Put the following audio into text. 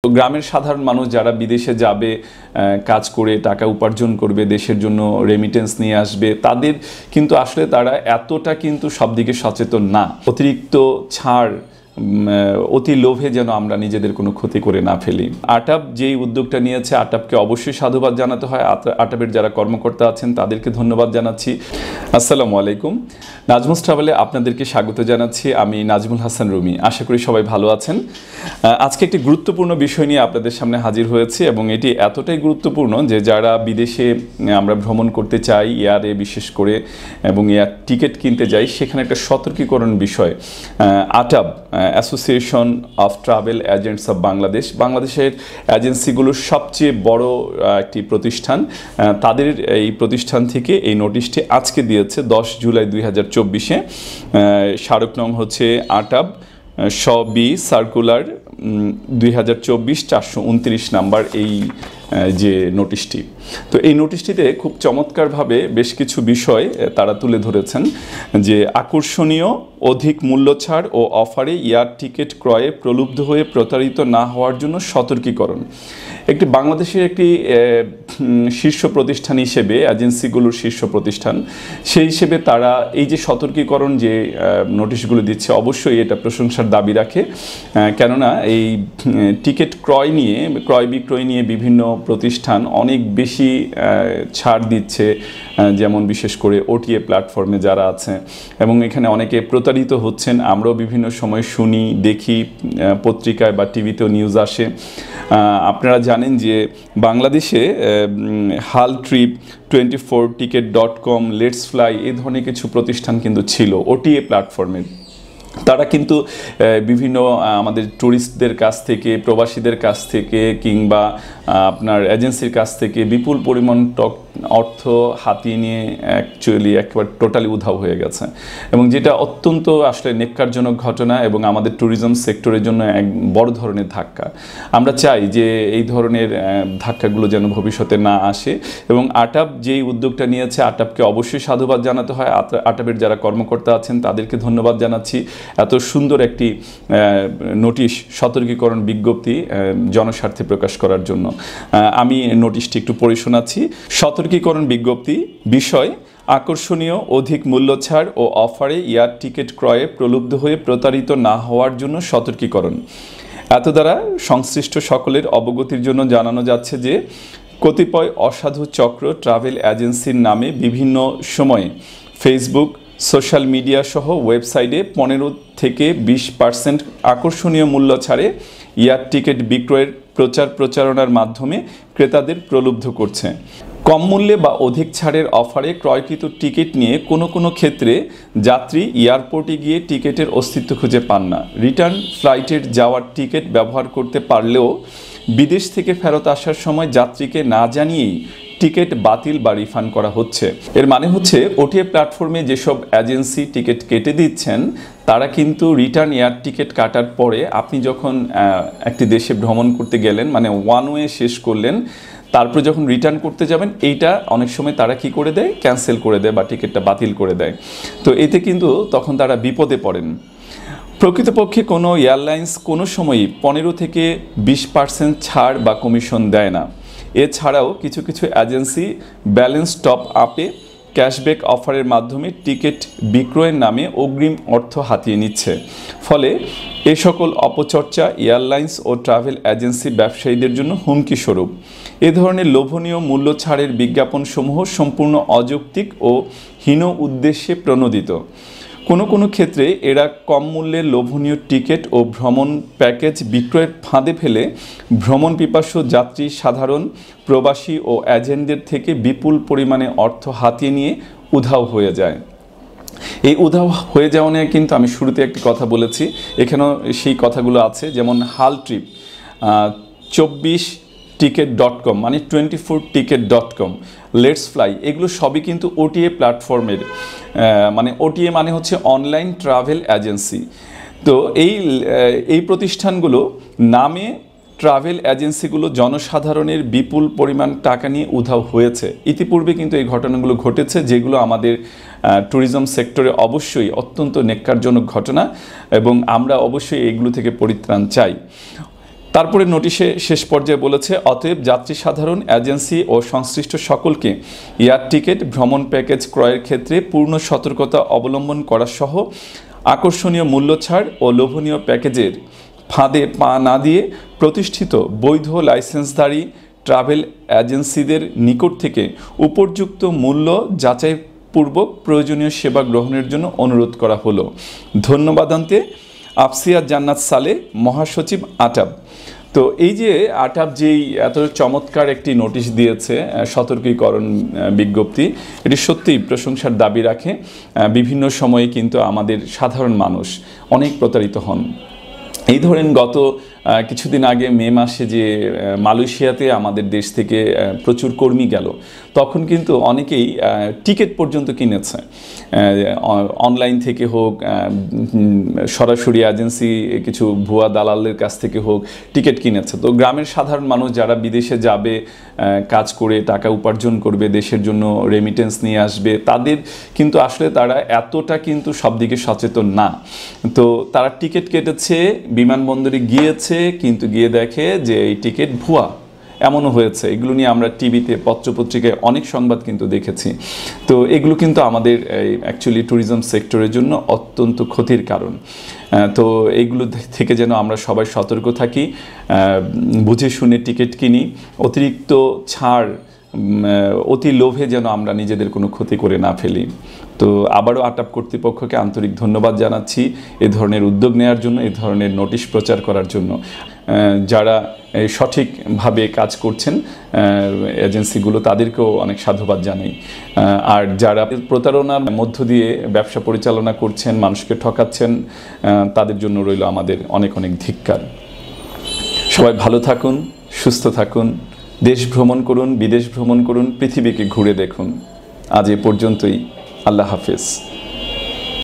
গ্রামের সাধারণ মানুষ যারা বিদেশে যাবে, কাজ করে টাকা উপার্জন করবে, দেশের জন্য রেমিটেন্স নিয়ে আসবে, তাদের কিন্তু আসলে তারা এতটা কিন্তু সব দিকে সচেতন না। অতিরিক্ত ছাড়, অতি লোভে যেন আমরা নিজেদের কোনো ক্ষতি করে না ফেলি। আটাপ যেই উদ্যোগটা নিয়েছে, আটাপকে অবশ্যই সাধুবাদ জানাতে হয়। আটাপের যারা কর্মকর্তা আছেন তাদেরকে ধন্যবাদ জানাচ্ছি। আসসালামু আলাইকুম। নাজমুস ট্রাভেলে আপনাদেরকে স্বাগত জানাচ্ছি। আমি নাজমুল হাসান রুমি। আশা করি সবাই ভালো আছেন। আজকে একটি গুরুত্বপূর্ণ বিষয় নিয়ে আপনাদের সামনে হাজির হয়েছি এবং এটি এতটাই গুরুত্বপূর্ণ যে যারা বিদেশে আমরা ভ্রমণ করতে চাই, এয়ারে বিশেষ করে, এবং এয়ার টিকিট কিনতে যাই, সেখানে একটা সতর্কীকরণ বিষয়। ATAB association of travel agents of Bangladesh, বাংলাদেশের এজেন্সিগুলোর সবচেয়ে বড় একটি প্রতিষ্ঠান, তাদের এই প্রতিষ্ঠান থেকে এই নোটিশটি আজকে দিয়েছে 10 জুলাই 2024-এ। স্মারক নং হচ্ছে আটাপ বি সার্কুলার 2024-429 নাম্বার এই যে নোটিশটি। তো এই নোটিশটিতে খুব চমৎকারভাবে বেশ কিছু বিষয় তারা তুলে ধরেছেন, যে আকর্ষণীয় অধিক মূল্য ছাড় ও অফারে এয়ার টিকিট ক্রয়ে প্রলুব্ধ হয়ে প্রতারিত না হওয়ার জন্য সতর্কীকরণ। একটি বাংলাদেশের একটি শীর্ষ প্রতিষ্ঠান হিসেবে, এজেন্সিগুলোর শীর্ষ প্রতিষ্ঠান, সেই হিসেবে তারা এই যে সতর্কীকরণ যে নোটিশগুলো দিচ্ছে, অবশ্যই এটা প্রশংসার দাবি রাখে। কেননা এই টিকিট ক্রয় বিক্রয় নিয়ে বিভিন্ন প্রতিষ্ঠান অনেক বেশি ছাড় দিচ্ছে, যেমন বিশেষ করে ওটিএ প্ল্যাটফর্মে যারা আছে, এবং এখানে অনেকে প্রতারিত হচ্ছেন। আমরাও বিভিন্ন সময় শুনি, দেখি, পত্রিকায় বা টিভিতেও নিউজ আসে। আপনারা জানেন যে বাংলাদেশে হাল ট্রিপ, 24ticket.com, লেটস ফ্লাই, এই ধরনের কিছু প্রতিষ্ঠান কিন্তু ছিল ওটিএ প্ল্যাটফর্মের। তারা কিন্তু বিভিন্ন আমাদের ট্যুরিস্টদের কাছ থেকে, প্রবাসীদের কাছ থেকে, কিংবা আপনার এজেন্সির কাছ থেকে বিপুল পরিমাণ অর্থ হাতিয়ে নিয়ে অ্যাকচুয়ালি একবার টোটালি উধাও হয়ে গেছে, এবং যেটা অত্যন্ত আসলে নেক্কারজনক ঘটনা এবং আমাদের ট্যুরিজম সেক্টরের জন্য এক বড় ধরনের ধাক্কা। আমরা চাই যে এই ধরনের ধাক্কাগুলো যেন ভবিষ্যতে না আসে, এবং আটাপ যেই উদ্যোগটা নিয়েছে, আটাপকে অবশ্যই সাধুবাদ জানাতে হয়। আটাপের যারা কর্মকর্তা আছেন তাদেরকে ধন্যবাদ জানাচ্ছি এত সুন্দর একটি নোটিশ, সতর্কীকরণ বিজ্ঞপ্তি জনস্বার্থে প্রকাশ করার জন্য। আমি নোটিশটি একটু পড়ে শোনাচ্ছি। সতর্কীকরণ বিজ্ঞপ্তি বিষয়: আকর্ষণীয় অধিক মূল্য ছাড় ও অফারে এয়ার টিকিট ক্রয়ে প্রলুব্ধ হয়ে প্রতারিত না হওয়ার জন্য সতর্কীকরণ। এত দ্বারা সংশ্লিষ্ট সকলের অবগতির জন্য জানানো যাচ্ছে যে কতিপয় অসাধু চক্র ট্রাভেল এজেন্সির নামে বিভিন্ন সময়ে ফেসবুক, সোশ্যাল মিডিয়া সহ ওয়েবসাইটে 15 থেকে 20% আকর্ষণীয় মূল্য ছাড়ে এয়ার টিকিট বিক্রয়ের প্রচারণার মাধ্যমে ক্রেতাদের প্রলুব্ধ করছে। কম মূল্যে বা অধিক ছাড়ের অফারে ক্রয়কৃত টিকিট নিয়ে কোনো ক্ষেত্রে যাত্রী এয়ারপোর্টে গিয়ে টিকিটের অস্তিত্ব খুঁজে পান না। রিটার্ন ফ্লাইটের যাওয়ার টিকিট ব্যবহার করতে পারলেও বিদেশ থেকে ফেরত আসার সময় যাত্রীকে না জানিয়েই টিকিট বাতিল বা রিফান্ড করা হচ্ছে। এর মানে হচ্ছে ওটিএ প্ল্যাটফর্মে যেসব এজেন্সি টিকিট কেটে দিচ্ছেন, তারা কিন্তু রিটার্ন এয়ার টিকিট কাটার পরে আপনি যখন একটি দেশে ভ্রমণ করতে গেলেন, মানে ওয়ান ওয়ে শেষ করলেন, তারপরে যখন রিটার্ন করতে যাবেন, এইটা অনেক সময় তারা কি করে দেয়, ক্যান্সেল করে দেয় বা টিকিটটা বাতিল করে দেয়। তো এতে কিন্তু তখন তারা বিপদে পড়েন। প্রকৃতপক্ষে কোনো এয়ারলাইন্স কোনো সময়ই 15 থেকে 20% ছাড় বা কমিশন দেয় না। এছাড়াও কিছু এজেন্সি ব্যালেন্স টপ আপে ক্যাশব্যাক অফারের মাধ্যমে টিকিট বিক্রয়ের নামে অগ্রিম অর্থ হাতিয়ে নিচ্ছে। ফলে এ সকল অপচর্চা এয়ারলাইন্স ও ট্রাভেল এজেন্সি ব্যবসায়ীদের জন্য হুমকি স্বরূপ। এ ধরনের লোভনীয় মূল্য ছাড়ের বিজ্ঞাপনসমূহ সম্পূর্ণ অযৌক্তিক ও হীন উদ্দেশ্যে প্রণোদিত। কোনো ক্ষেত্রে এরা কম মূল্যের লোভনীয় টিকিট ও ভ্রমণ প্যাকেজ বিক্রয়ের ফাঁদে ফেলে ভ্রমণ পিপাসু যাত্রী, সাধারণ প্রবাসী ও এজেন্টদের থেকে বিপুল পরিমাণে অর্থ হাতিয়ে নিয়ে উধাও হয়ে যায়। এই উধাও হয়ে যাওয়া নিয়ে কিন্তু আমি শুরুতে একটি কথা বলেছি, এখানেও সেই কথাগুলো আছে। যেমন হাল ট্রিপ, 24ticket.com, মানে 24ticket.com, লেটস ফ্লাই, এগুলো সবই কিন্তু ওটিএ প্ল্যাটফর্মের, মানে ওটিএ মানে হচ্ছে অনলাইন ট্রাভেল এজেন্সি। তো এই প্রতিষ্ঠানগুলো নামে ট্রাভেল এজেন্সিগুলো জনসাধারণের বিপুল পরিমাণ টাকা নিয়ে উধাও হয়েছে। ইতিপূর্বে কিন্তু এই ঘটনাগুলো ঘটেছে, যেগুলো আমাদের ট্যুরিজম সেক্টরে অবশ্যই অত্যন্ত নেক্কারজনক ঘটনা, এবং আমরা অবশ্যই এগুলো থেকে পরিত্রাণ চাই। তারপরে নোটিশে শেষ পর্যায়ে বলেছে, অতএব যাত্রী সাধারণ, এজেন্সি ও সংশ্লিষ্ট সকলকে এয়ার টিকিট, ভ্রমণ প্যাকেজ ক্রয়ের ক্ষেত্রে পূর্ণ সতর্কতা অবলম্বন করা সহ আকর্ষণীয় মূল্য ছাড় ও লোভনীয় প্যাকেজের ফাঁদে পা না দিয়ে প্রতিষ্ঠিত বৈধ লাইসেন্সধারী ট্রাভেল এজেন্সিদের নিকট থেকে উপযুক্ত মূল্য যাচাইপূর্বক প্রয়োজনীয় সেবা গ্রহণের জন্য অনুরোধ করা হলো। ধন্যবাদান্তে আফসিয়া জান্নাত সালে, মহাসচিব, আটাব। তো এই যে আটাব যেই এত চমৎকার একটি নোটিশ দিয়েছে, সতর্কীকরণ বিজ্ঞপ্তি, এটি সত্যিই প্রশংসার দাবি রাখে। বিভিন্ন সময়ে কিন্তু আমাদের সাধারণ মানুষ অনেক প্রতারিত হন। এই ধরেন গত কিছুদিন আগে মে মাসে যে মালয়েশিয়াতে আমাদের দেশ থেকে প্রচুর কর্মী গেল, তখন কিন্তু অনেকেই টিকিট পর্যন্ত কিনেছে, অনলাইন থেকে হোক, সরাসরি এজেন্সি কিছু ভুয়া দালালের কাছ থেকে হোক, টিকিট কিনেছে। তো গ্রামের সাধারণ মানুষ যারা বিদেশে যাবে, কাজ করে টাকা উপার্জন করবে, দেশের জন্য রেমিটেন্স নিয়ে আসবে, তাদের কিন্তু আসলে তারা এতটা কিন্তু সব দিকে সচেতন না। তো তারা টিকিট কেটেছে, বিমানবন্দরে গিয়েছে, কিন্তু গিয়ে দেখে যে এই টিকিট ভুয়া, এমনও হয়েছে। এগুলো নিয়ে আমরা টিভিতে, পত্রপত্রিকায় অনেক সংবাদ কিন্তু দেখেছি। তো এগুলো কিন্তু আমাদের অ্যাকচুয়ালি ট্যুরিজম সেক্টরের জন্য অত্যন্ত ক্ষতির কারণ। তো এইগুলো থেকে যেন আমরা সবাই সতর্ক থাকি, বুঝে শুনে টিকিট কিনি, অতিরিক্ত ছাড়, অতি লোভে যেন আমরা নিজেদের কোনো ক্ষতি করে না ফেলি। তো আবারও আটাব কর্তৃপক্ষকে আন্তরিক ধন্যবাদ জানাচ্ছি এ ধরনের উদ্যোগ নেওয়ার জন্য, এ ধরনের নোটিশ প্রচার করার জন্য। যারা সঠিকভাবে কাজ করছেন এজেন্সিগুলো, তাদেরকেও অনেক সাধুবাদ জানাই। আর যারা প্রতারণার মধ্য দিয়ে ব্যবসা পরিচালনা করছেন, মানুষকে ঠকাচ্ছেন, তাদের জন্য রইল আমাদের অনেক অনেক ধিক্কার। সবাই ভালো থাকুন, সুস্থ থাকুন, দেশ ভ্রমণ করুন, বিদেশ ভ্রমণ করুন, পৃথিবীকে ঘুরে দেখুন। আজ এ পর্যন্তই। আল্লাহ হাফেজ।